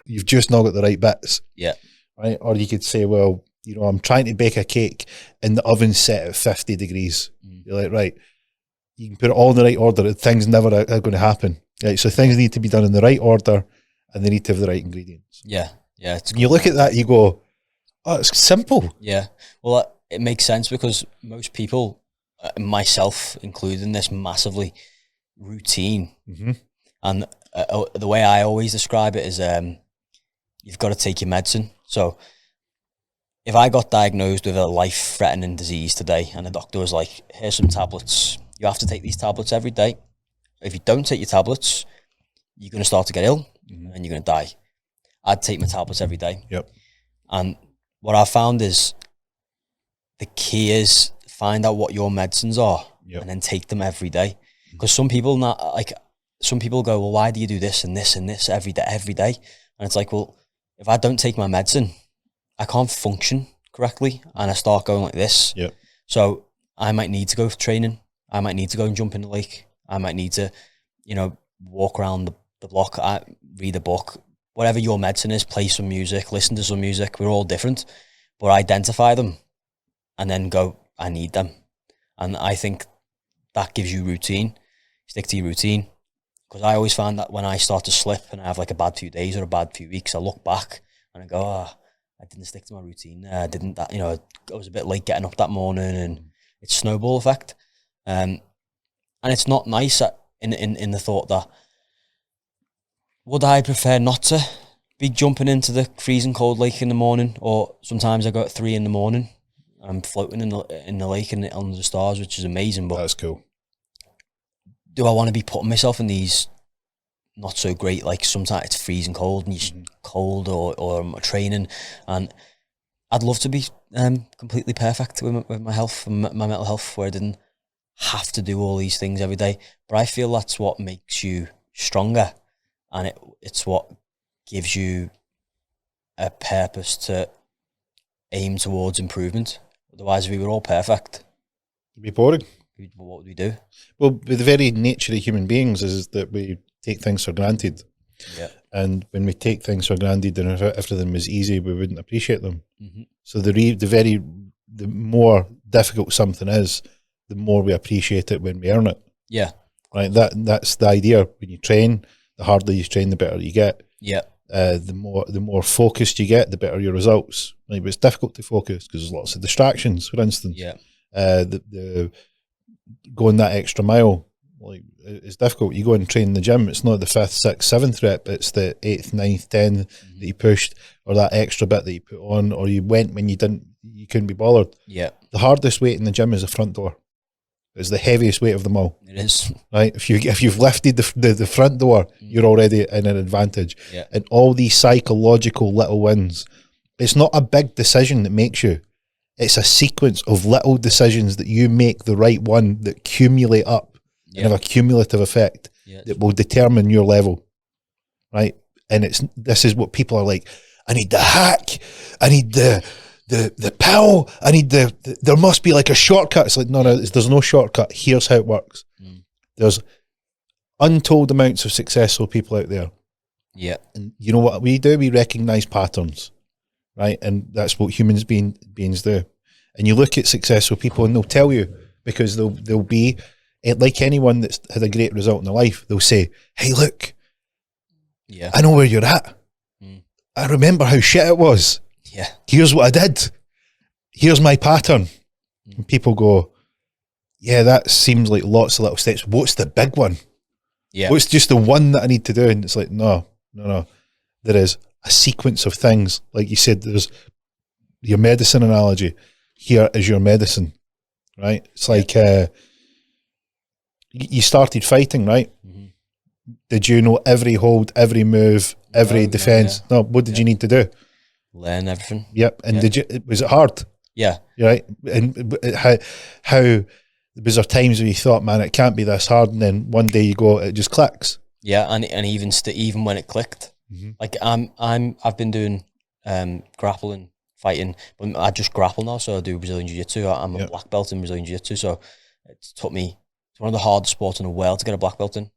you've just not got the right bits. Yeah. Right. Or you could say, well, you know, I'm trying to bake a cake and the oven's set at 50 degrees. You're like, right, you can put it all in the right order. Things never are going to happen. Right. So things need to be done in the right order and they need to have the right ingredients. Yeah. Yeah. When you look at that, you go, oh, it's simple. Yeah. Well, it makes sense because most people, myself included in this, massively routine. And the way I always describe it is you've got to take your medicine. So if I got diagnosed with a life-threatening disease today and the doctor was like, here's some tablets, you have to take these tablets every day. If you don't take your tablets, you're going to start to get ill and you're going to die. I'd take my tablets every day. Yep. And what I found is the key is find out what your medicines are and then take them every day. Because some people go, well, why do you do this and this and this every day? And it's like, well, if I don't take my medicine, I can't function correctly and I start going like this. Yep. So I might need to go for training. I might need to go and jump in the lake. I might need to, you know, walk around the block, read a book, whatever your medicine is, play some music, listen to some music. We're all different, but identify them and then go, I need them. And I think that gives you routine. Stick to your routine. Because I always find that when I start to slip and I have like a bad few days or a bad few weeks, I look back and I go, I didn't stick to my routine there. I didn't, that, you know, I was a bit late getting up that morning and it's snowball effect. And it's not nice in the thought that, would I prefer not to be jumping into the freezing cold lake in the morning? Or sometimes I go at 3 in the morning and I'm floating in the lake and under the stars, which is amazing. But that's cool. Do I want to be putting myself in these not so great, like sometimes it's freezing cold and you're cold or I'm training, and I'd love to be completely perfect with my health and my mental health where I didn't have to do all these things every day. But I feel that's what makes you stronger and it's what gives you a purpose to aim towards improvement. Otherwise, if we were all perfect, it'd be boring. What would we do? Well, the very nature of human beings is that we take things for granted. Yeah. And when we take things for granted and if everything was easy, we wouldn't appreciate them. So the more difficult something is, the more we appreciate it when we earn it. Yeah. Right. That's the idea. When you train, the harder you train, the better you get. Yeah. The more focused you get, the better your results. Right. But it's difficult to focus because there's lots of distractions, for instance. Yeah. The going that extra mile, like, it's difficult. You go and train in the gym, it's not the 5th, 6th, 7th rep, it's the 8th, 9th, 10th that you pushed, or that extra bit that you put on, or you went when you couldn't be bothered. Yeah. The hardest weight in the gym is the front door. It's the heaviest weight of them all. It is. Right? If you've lifted the front door, you're already in an advantage. Yeah. And all these psychological little wins, it's not a big decision that makes you. It's a sequence of little decisions that you make the right one that accumulate up and have a cumulative effect that will determine your level, right? And this is what people are like, I need the hack, I need the pill, I need there must be like a shortcut. It's like, no, there's no shortcut. Here's how it works. There's untold amounts of successful people out there. Yeah. And you know what we do? We recognize patterns. Right, and that's what humans beings do. And you look at successful people, and they'll tell you, because they'll be like anyone that's had a great result in their life. They'll say, "Hey, look, I know where you're at. I remember how shit it was. Yeah, here's what I did. Here's my pattern." And people go, "Yeah, that seems like lots of little steps. What's the big one? Yeah, what's just the one that I need to do?" And it's like, no. There is a sequence of things. Like you said, there's your medicine analogy. Here is your medicine, right? It's like you started fighting, right? Did you know every hold, every move, every defense? No, what did you need to do? Learn everything. Yep. And was it hard? Yeah. Right. And how was there times where you thought, man, it can't be this hard, and then one day you go, it just clicks. Yeah, and even when it clicked. Like I've been doing grappling, fighting, but I just grapple now, so I do Brazilian Jiu-Jitsu. I'm a black belt in Brazilian Jiu-Jitsu, so it's one of the hardest sports in the world to get a black belt in.